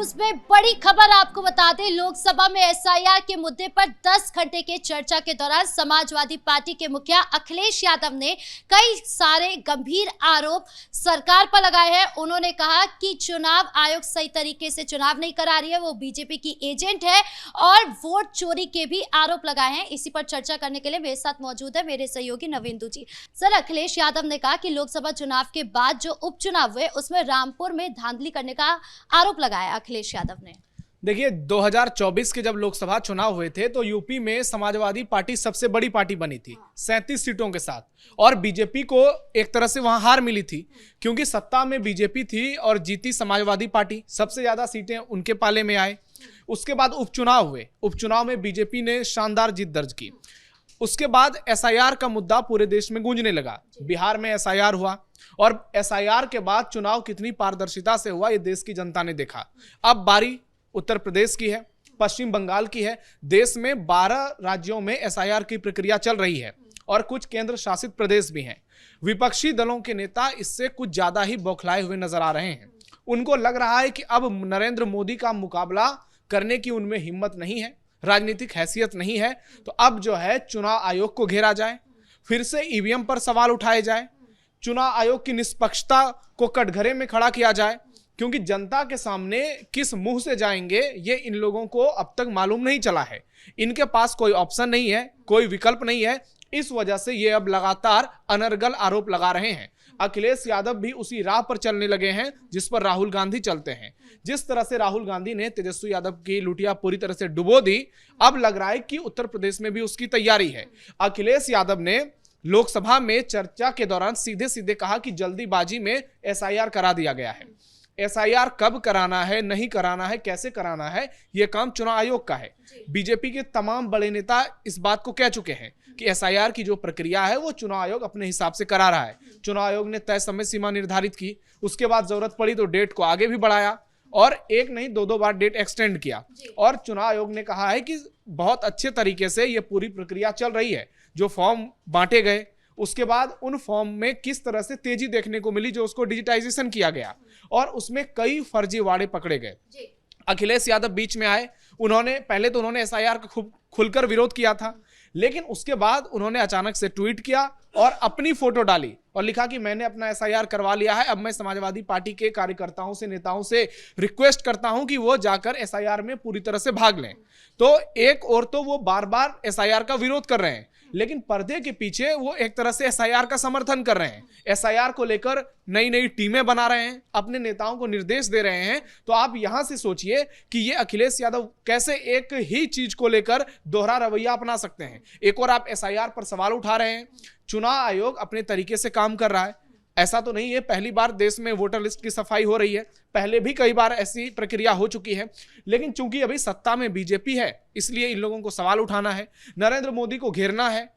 News में बड़ी खबर आपको बता दें, लोकसभा में एसआईआर के मुद्दे पर 10 घंटे के चर्चा के दौरान समाजवादी पार्टी के मुखिया अखिलेश यादव ने कई सारे गंभीर आरोप सरकार पर लगाए हैं। उन्होंने कहा कि चुनाव आयोग सही तरीके से चुनाव नहीं करा रही है, वो बीजेपी की एजेंट है और वोट चोरी के भी आरोप लगाए हैं। इसी पर चर्चा करने के लिए मेरे साथ मौजूद है मेरे सहयोगी नवेंदु जी। सर, अखिलेश यादव ने कहा कि लोकसभा चुनाव के बाद जो उपचुनाव हुए उसमें रामपुर में धांधली करने का आरोप लगाया अखिलेश यादव ने। देखिए, 2024 के जब लोकसभा चुनाव हुए थे तो यूपी में समाजवादी पार्टी सबसे बड़ी पार्टी बनी थी 37 सीटों के साथ, और बीजेपी को एक तरह से वहां हार मिली थी क्योंकि सत्ता में बीजेपी थी और जीती समाजवादी पार्टी, सबसे ज्यादा सीटें उनके पाले में आए। उसके बाद उपचुनाव हुए, उपचुनाव में बीजेपी ने शानदार जीत दर्ज की। उसके बाद एसआईआर का मुद्दा पूरे देश में गूंजने लगा। बिहार में एसआईआर हुआ और एसआईआर के बाद चुनाव कितनी पारदर्शिता से हुआ ये देश की जनता ने देखा। अब बारी उत्तर प्रदेश की है, पश्चिम बंगाल की है। देश में 12 राज्यों में एसआईआर की प्रक्रिया चल रही है और कुछ केंद्र शासित प्रदेश भी हैं। विपक्षी दलों के नेता इससे कुछ ज्यादा ही बौखलाए हुए नजर आ रहे हैं। उनको लग रहा है कि अब नरेंद्र मोदी का मुकाबला करने की उनमें हिम्मत नहीं है, राजनीतिक हैसियत नहीं है, तो अब जो है चुनाव आयोग को घेरा जाए, फिर से ईवीएम पर सवाल उठाए जाए, चुनाव आयोग की निष्पक्षता को कटघरे में खड़ा किया जाए, क्योंकि जनता के सामने किस मुंह से जाएंगे ये इन लोगों को अब तक मालूम नहीं चला है। इनके पास कोई ऑप्शन नहीं है, कोई विकल्प नहीं है। इस वजह से ये अब लगातार अनर्गल आरोप लगा रहे हैं। अखिलेश यादव भी उसी राह पर चलने लगे हैं जिस पर राहुल गांधी चलते हैं। जिस तरह से राहुल गांधी ने तेजस्वी यादव की लुटिया पूरी तरह से डुबो दी, अब लग रहा है कि उत्तर प्रदेश में भी उसकी तैयारी है। अखिलेश यादव ने लोकसभा में चर्चा के दौरान सीधे सीधे कहा कि जल्दीबाजी में एसआईआर करा दिया गया है। एसआईआर कब कराना है, नहीं कराना है, कैसे कराना है, यह काम चुनाव आयोग का है। बीजेपी के तमाम बड़े नेता इस बात को कह चुके हैं कि एसआईआर की जो प्रक्रिया है वो चुनाव आयोग अपने हिसाब से करा रहा है। चुनाव आयोग ने तय समय सीमा निर्धारित की, उसके बाद जरूरत पड़ी तो डेट को आगे भी बढ़ाया और एक नहीं दो बार डेट एक्सटेंड किया। और चुनाव आयोग ने कहा है कि बहुत अच्छे तरीके से यह पूरी प्रक्रिया चल रही है। जो फॉर्म बांटे गए, उसके बाद उन फॉर्म में किस तरह से तेजी देखने को मिली, जो उसको डिजिटाइजेशन किया गया और उसमें कई फर्जीवाड़े पकड़े गए। अखिलेश यादव बीच में आए। उन्होंने पहले तो उन्होंने एसआईआर का खुलकर विरोध किया था, लेकिन उसके बाद उन्होंने अचानक से ट्वीट किया और अपनी फोटो डाली और लिखा कि मैंने अपना एसआईआर करवा लिया है। अब मैं समाजवादी पार्टी के कार्यकर्ताओं से, नेताओं से रिक्वेस्ट करता हूं कि वो जाकर एसआईआर में पूरी तरह से भाग लें। तो एक और तो वो बार बार एसआईआर का विरोध कर रहे हैं, लेकिन पर्दे के पीछे वो एक तरह से एसआईआर का समर्थन कर रहे हैं। एसआईआर को लेकर नई नई टीमें बना रहे हैं, अपने नेताओं को निर्देश दे रहे हैं। तो आप यहां से सोचिए कि ये अखिलेश यादव कैसे एक ही चीज को लेकर दोहरा रवैया अपना सकते हैं। एक और आप एसआईआर पर सवाल उठा रहे हैं। चुनाव आयोग अपने तरीके से काम कर रहा है, ऐसा तो नहीं है पहली बार देश में वोटर लिस्ट की सफाई हो रही है, पहले भी कई बार ऐसी प्रक्रिया हो चुकी है। लेकिन चूंकि अभी सत्ता में बीजेपी है, इसलिए इन लोगों को सवाल उठाना है, नरेंद्र मोदी को घेरना है।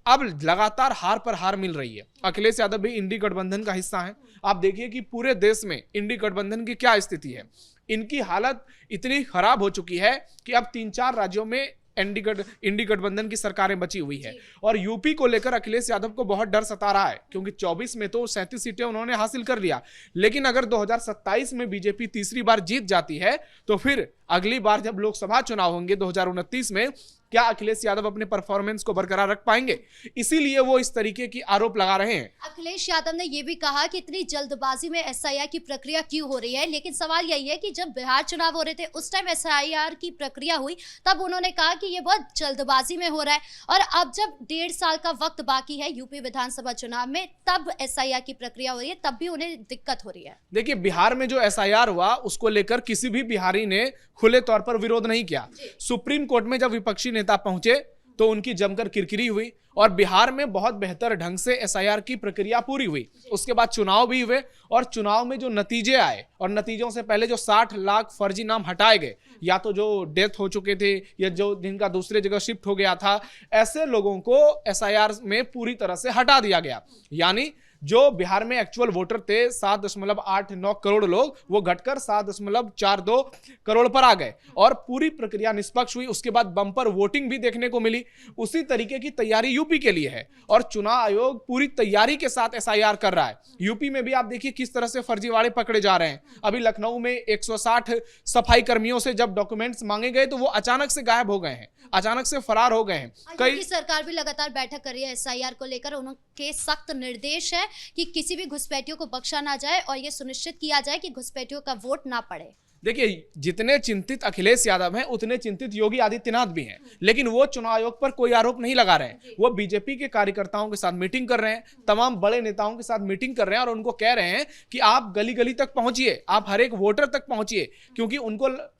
अब लगातार हार पर हार मिल रही है। अखिलेश यादव भी इंडी गठबंधन का हिस्सा है। आप देखिए कि पूरे देश में इंडी गठबंधन की क्या स्थिति है। इनकी हालत इतनी खराब हो चुकी है कि अब 3-4 राज्यों में इंडी गठबंधन की सरकारें बची हुई है। और यूपी को लेकर अखिलेश यादव को बहुत डर सता रहा है, क्योंकि 24 में तो 37 सीटें उन्होंने हासिल कर लिया, लेकिन अगर 2027 में बीजेपी तीसरी बार जीत जाती है तो फिर अगली बार जब लोकसभा चुनाव होंगे 2029 में, क्या अखिलेश यादव अपने परफॉर्मेंस को बरकरार रख पाएंगे? इसीलिए वो इस तरीके की आरोप लगा रहे हैं। अखिलेश यादव ने यह भी कहा कि इतनी जल्दबाजी में एसआईआर की प्रक्रिया क्यों हो रही है, लेकिन सवाल यही है कि जब बिहार चुनाव हो रहे थे उस टाइम एसआईआर की प्रक्रिया हुई, तब उन्होंने कहा कि यह बहुत जल्दबाजी में हो रहा है, और अब जब 1.5 साल का वक्त बाकी है यूपी विधानसभा चुनाव में, तब एसआईआर की प्रक्रिया हो रही है, तब भी उन्हें दिक्कत हो रही है। देखिए, बिहार में जो एसआईआर हुआ उसको लेकर किसी भी बिहारी ने खुले तौर पर विरोध नहीं किया। सुप्रीम कोर्ट में जब विपक्षी नेता पहुंचे तो उनकी जमकर किरकिरी हुई और बिहार में बहुत बेहतर ढंग से एसआईआर की प्रक्रिया पूरी हुई। उसके बाद चुनाव भी हुए और चुनाव में जो नतीजे आए और नतीजों से पहले जो 60 लाख फर्जी नाम हटाए गए, या तो जो डेथ हो चुके थे या जो जिनका दूसरे जगह शिफ्ट हो गया था, ऐसे लोगों को एसआईआर में पूरी तरह से हटा दिया गया। यानी जो बिहार में एक्चुअल वोटर थे 7.89 करोड़ लोग, वो घटकर 7.42 करोड़ पर आ गए और पूरी प्रक्रिया निष्पक्ष हुई। उसके बाद बम्पर वोटिंग भी देखने को मिली। उसी तरीके की तैयारी यूपी के लिए है और चुनाव आयोग पूरी तैयारी के साथ एसआईआर कर रहा है। यूपी में भी आप देखिए किस तरह से फर्जीवाड़े पकड़े जा रहे हैं। अभी लखनऊ में 160 सफाई कर्मियों से जब डॉक्यूमेंट्स मांगे गए तो वो अचानक से गायब हो गए हैं, अचानक से फरार हो गए हैं। कई सरकार भी लगातार बैठक कर रही है एसआईआर को लेकर। उनके सख्त निर्देश है कि किसी भी घुसपैठियों को बख्शा ना जाए और यह सुनिश्चित किया जाए कि घुसपैठियों का वोट ना पड़े। देखिए, जितने चिंतित अखिलेश यादव हैं उतने चिंतित योगी आदित्यनाथ भी हैं, लेकिन वो चुनाव आयोग पर कोई आरोप नहीं लगा रहे हैं। वो बीजेपी के कार्यकर्ताओं के साथ मीटिंग कर रहे हैं, तमाम बड़े नेताओं के साथ मीटिंग कर रहे हैं और उनको कह रहे हैं कि आप गली गली तक पहुंचिए, आप हर एक वोटर तक पहुंचिए, क्योंकि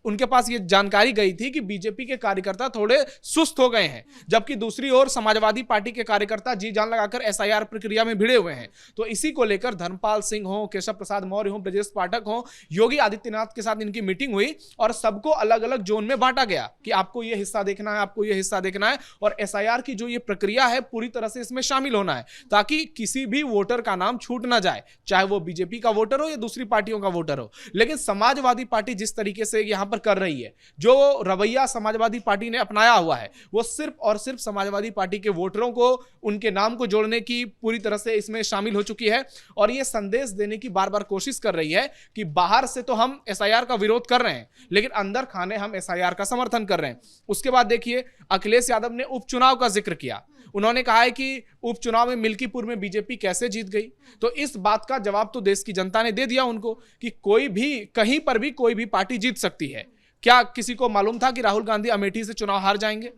उनके पास ये जानकारी गई थी कि बीजेपी के कार्यकर्ता थोड़े सुस्त हो गए हैं, जबकि दूसरी ओर समाजवादी पार्टी के कार्यकर्ता जी जान लगाकर एसआईआर प्रक्रिया में भिड़े हुए हैं। तो इसी को लेकर धर्मपाल सिंह हो, केशव प्रसाद मौर्य हो, ब्रजेश पाठक हो, योगी आदित्यनाथ के साथ की मीटिंग हुई और सबको अलग अलग जोन में बांटा गया कि आपको यह हिस्सा देखना है, आपको यह हिस्सा देखना है और एसआईआर की जो ये प्रक्रिया है पूरी तरह से इसमें शामिल होना है, ताकि किसी भी वोटर का नाम छूट ना जाए, चाहे वो बीजेपी का वोटर हो या दूसरी पार्टियों का वोटर हो। लेकिन समाजवादी पार्टी जिस तरीके से यहां पर कर रही है, जो रवैया समाजवादी पार्टी ने अपनाया हुआ है, वो सिर्फ और सिर्फ समाजवादी पार्टी के वोटरों को, उनके नाम को जोड़ने की पूरी तरह से इसमें शामिल हो चुकी है और यह संदेश देने की बार बार कोशिश कर रही है कि बाहर से तो हम एसआईआर का विरोध कर रहे हैं, लेकिन अंदर खाने हम एसआईआर का समर्थन कर रहे हैं। उसके बाद देखिए, अखिलेश यादव ने उपचुनाव का जिक्र किया। उन्होंने कहा है कि उपचुनाव में मिल्कीपुर में बीजेपी कैसे जीत गई, तो इस बात का जवाब तो देश की जनता ने दे दिया उनको कि कोई भी कहीं पर भी कोई भी पार्टी जीत सकती है। क्या किसी को मालूम था कि राहुल गांधी अमेठी से चुनाव हार जाएंगे?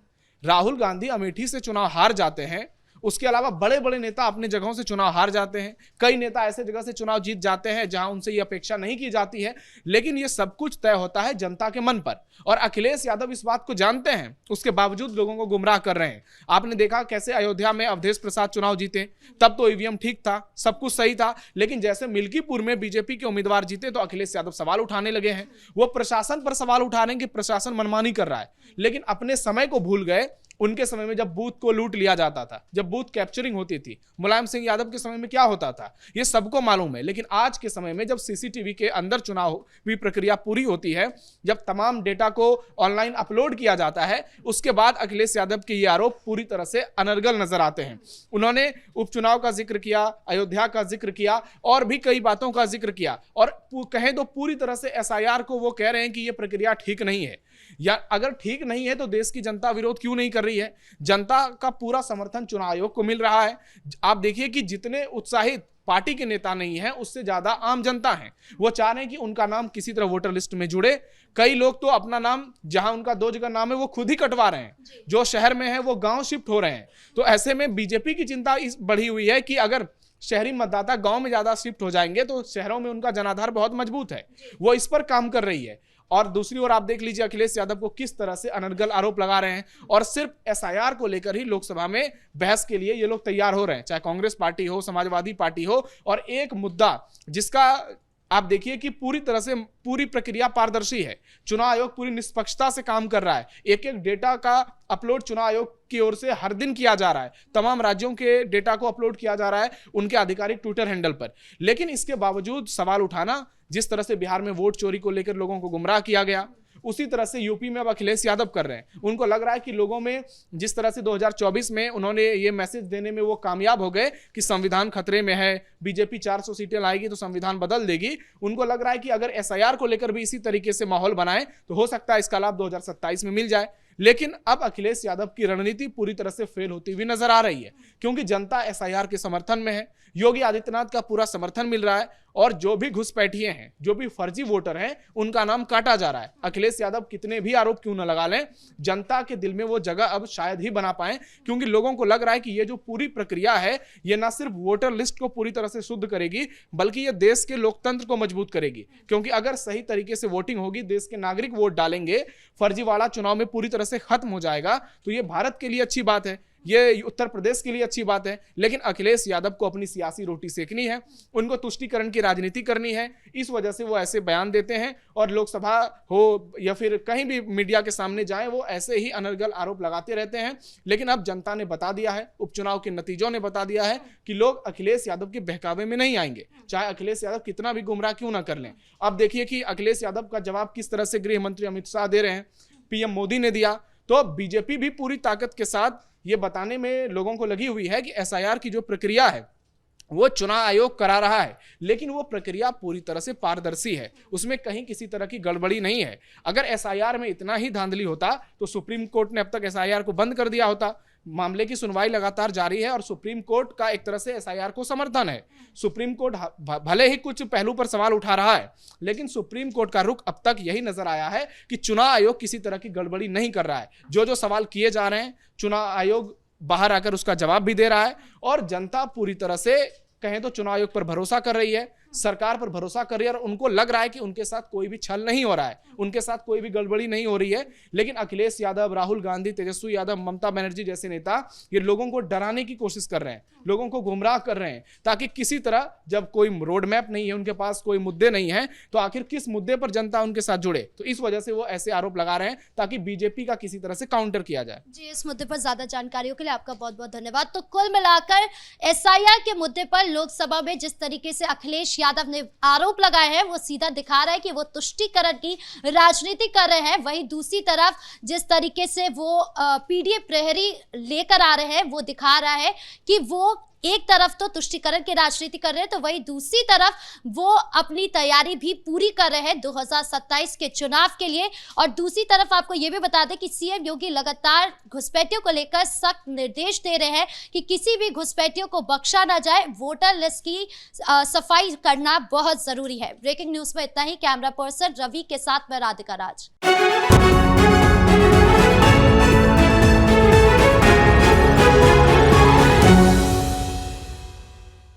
राहुल गांधी अमेठी से चुनाव हार जाते हैं। उसके अलावा बड़े बड़े नेता अपने जगहों से चुनाव हार जाते हैं। कई नेता ऐसे जगह से चुनाव जीत जाते हैं जहां उनसे ये अपेक्षा नहीं की जाती है, लेकिन ये सब कुछ तय होता है जनता के मन पर और अखिलेश यादव इस बात को जानते हैं, उसके बावजूद लोगों को गुमराह कर रहे हैं। आपने देखा कैसे अयोध्या में अवधेश प्रसाद चुनाव जीते, तब तो ईवीएम ठीक था, सब कुछ सही था, लेकिन जैसे मिल्कीपुर में बीजेपी के उम्मीदवार जीते तो अखिलेश यादव सवाल उठाने लगे हैं। वो प्रशासन पर सवाल उठा रहे हैं कि प्रशासन मनमानी कर रहा है, लेकिन अपने समय को भूल गए। उनके समय में जब बूथ को लूट लिया जाता था, जब बूथ कैप्चरिंग होती थी, मुलायम सिंह यादव के समय में क्या होता था, ये सबको मालूम है। लेकिन आज के समय में जब सीसीटीवी के अंदर चुनावी प्रक्रिया पूरी होती है, जब तमाम डेटा को ऑनलाइन अपलोड किया जाता है, उसके बाद अखिलेश यादव के ये आरोप पूरी तरह से अनर्गल नजर आते हैं। उन्होंने उपचुनाव का जिक्र किया, अयोध्या का जिक्र किया और भी कई बातों का जिक्र किया और कहें तो पूरी तरह से एसआईआर को वो कह रहे हैं कि ये प्रक्रिया ठीक नहीं है, या अगर ठीक नहीं है तो देश की जनता विरोध क्यों नहीं कर रही है? जनता का पूरा समर्थन चुनाव आयोग को मिल रहा है। आप देखिए कि जितने उत्साहित पार्टी के नेता नहीं है, उससे ज्यादा आम जनता है। वो चाह रहे हैं कि उनका नाम किसी तरह वोटर लिस्ट में जुड़े। कई लोग तो अपना नाम, जहां उनका 2 जगह नाम है, वो खुद ही कटवा रहे हैं। जो शहर में है वो गांव शिफ्ट हो रहे हैं। तो ऐसे में बीजेपी की चिंता इस बढ़ी हुई है कि अगर शहरी मतदाता गांव में ज्यादा शिफ्ट हो जाएंगे तो शहरों में उनका जनाधार बहुत मजबूत है। वो इस पर काम कर रही है। और दूसरी ओर आप देख लीजिए अखिलेश यादव को किस तरह से अनर्गल आरोप लगा रहे हैं और सिर्फ एसआईआर को लेकर ही लोकसभा में बहस के लिए ये लोग तैयार हो रहे हैं, चाहे कांग्रेस पार्टी हो, समाजवादी पार्टी हो। और एक मुद्दा जिसका आप देखिए कि पूरी तरह से पूरी प्रक्रिया पारदर्शी है, चुनाव आयोग पूरी निष्पक्षता से काम कर रहा है। एक एक डेटा का अपलोड चुनाव आयोग की ओर से हर दिन किया जा रहा है। तमाम राज्यों के डेटा को अपलोड किया जा रहा है उनके आधिकारिक ट्विटर हैंडल पर। लेकिन इसके बावजूद सवाल उठाना, जिस तरह से बिहार में वोट चोरी को लेकर लोगों को गुमराह किया गया, उसी तरह से यूपी में अब अखिलेश यादव कर रहे हैं। उनको लग रहा है कि लोगों में जिस तरह से 2024 में उन्होंने ये मैसेज देने में वो कामयाब हो गए कि संविधान खतरे में है, बीजेपी 400 सीटें लाएगी तो संविधान बदल देगी। उनको लग रहा है कि अगर एसआईआर को लेकर भी इसी तरीके से माहौल बनाए तो हो सकता है इसका लाभ 2027 में मिल जाए। लेकिन अब अखिलेश यादव की रणनीति पूरी तरह से फेल होती हुई नजर आ रही है, क्योंकि जनता एसआईआर के समर्थन में है। योगी आदित्यनाथ का पूरा समर्थन मिल रहा है और जो भी घुसपैठिए हैं, जो भी फर्जी वोटर हैं, उनका नाम काटा जा रहा है। अखिलेश यादव कितने भी आरोप क्यों न लगा लें, जनता के दिल में वो जगह अब शायद ही बना पाए, क्योंकि लोगों को लग रहा है कि ये जो पूरी प्रक्रिया है, ये ना सिर्फ वोटर लिस्ट को पूरी तरह से शुद्ध करेगी, बल्कि ये देश के लोकतंत्र को मजबूत करेगी। क्योंकि अगर सही तरीके से वोटिंग होगी, देश के नागरिक वोट डालेंगे, फर्जीवाड़ा चुनाव में पूरी तरह से खत्म हो जाएगा, तो ये भारत के लिए अच्छी बात है। ये उत्तर प्रदेश के लिए अच्छी बात है, लेकिन अखिलेश यादव को अपनी सियासी रोटी सेकनी है, उनको तुष्टीकरण की राजनीति करनी है। इस वजह से वो ऐसे बयान देते हैं और लोकसभा हो या फिर कहीं भी मीडिया के सामने जाएं, वो ऐसे ही अनर्गल आरोप लगाते रहते हैं। लेकिन अब जनता ने बता दिया है, उपचुनाव के नतीजों ने बता दिया है कि लोग अखिलेश यादव के बहकावे में नहीं आएंगे, चाहे अखिलेश यादव कितना भी गुमराह क्यों ना कर लें। अब देखिए कि अखिलेश यादव का जवाब किस तरह से गृह मंत्री अमित शाह दे रहे हैं, पीएम मोदी ने दिया। तो बीजेपी भी पूरी ताकत के साथ ये बताने में लोगों को लगी हुई है कि एसआईआर की जो प्रक्रिया है वो चुनाव आयोग करा रहा है, लेकिन वो प्रक्रिया पूरी तरह से पारदर्शी है, उसमें कहीं किसी तरह की गड़बड़ी नहीं है। अगर एसआईआर में इतना ही धांधली होता तो सुप्रीम कोर्ट ने अब तक एसआईआर को बंद कर दिया होता। मामले की सुनवाई लगातार जारी है और सुप्रीम कोर्ट का एक तरह से एसआईआर को समर्थन है। सुप्रीम कोर्ट भले ही कुछ पहलू पर सवाल उठा रहा है, लेकिन सुप्रीम कोर्ट का रुख अब तक यही नजर आया है कि चुनाव आयोग किसी तरह की गड़बड़ी नहीं कर रहा है। जो सवाल किए जा रहे हैं, चुनाव आयोग बाहर आकर उसका जवाब भी दे रहा है और जनता पूरी तरह से कहें तो चुनाव आयोग पर भरोसा कर रही है, सरकार पर भरोसा कर रही है और उनको लग रहा है कि उनके साथ कोई भी छल नहीं हो रहा है, उनके साथ कोई भी गड़बड़ी नहीं हो रही है। लेकिन अखिलेश यादव, राहुल गांधी, तेजस्वी यादव, ममता बनर्जी जैसे नेता ये लोगों को डराने की कोशिश कर रहे हैं, लोगों को गुमराह कर रहे हैं, ताकि किसी तरह जब कोई रोड मैप नहीं है, उनके पास कोई मुद्दे नहीं है, तो आखिर किस मुद्दे पर जनता उनके साथ जुड़े। तो इस वजह से वो ऐसे आरोप लगा रहे हैं ताकि बीजेपी का किसी तरह से काउंटर किया जाए। जी, इस मुद्दे पर ज्यादा जानकारियों के लिए आपका बहुत बहुत धन्यवाद। तो कुल मिलाकर एसआईआर के मुद्दे पर लोकसभा में जिस तरीके से अखिलेश यादव ने आरोप लगाए हैं वो सीधा दिखा रहा है कि वो तुष्टीकरण की राजनीति कर रहे हैं। वहीं दूसरी तरफ जिस तरीके से वो पीडीए प्रहरी लेकर आ रहे हैं वो दिखा रहा है कि वो एक तरफ तो तुष्टीकरण की राजनीति कर रहे हैं, तो वहीं दूसरी तरफ वो अपनी तैयारी भी पूरी कर रहे हैं 2027 के चुनाव के लिए। और दूसरी तरफ आपको ये भी बता दें कि सीएम योगी लगातार घुसपैठियों को लेकर सख्त निर्देश दे रहे हैं कि किसी भी घुसपैठियों को बख्शा ना जाए, वोटर लिस्ट की सफाई करना बहुत जरूरी है। ब्रेकिंग न्यूज में इतना ही। कैमरा पर्सन रवि के साथ मैं राधिका राज।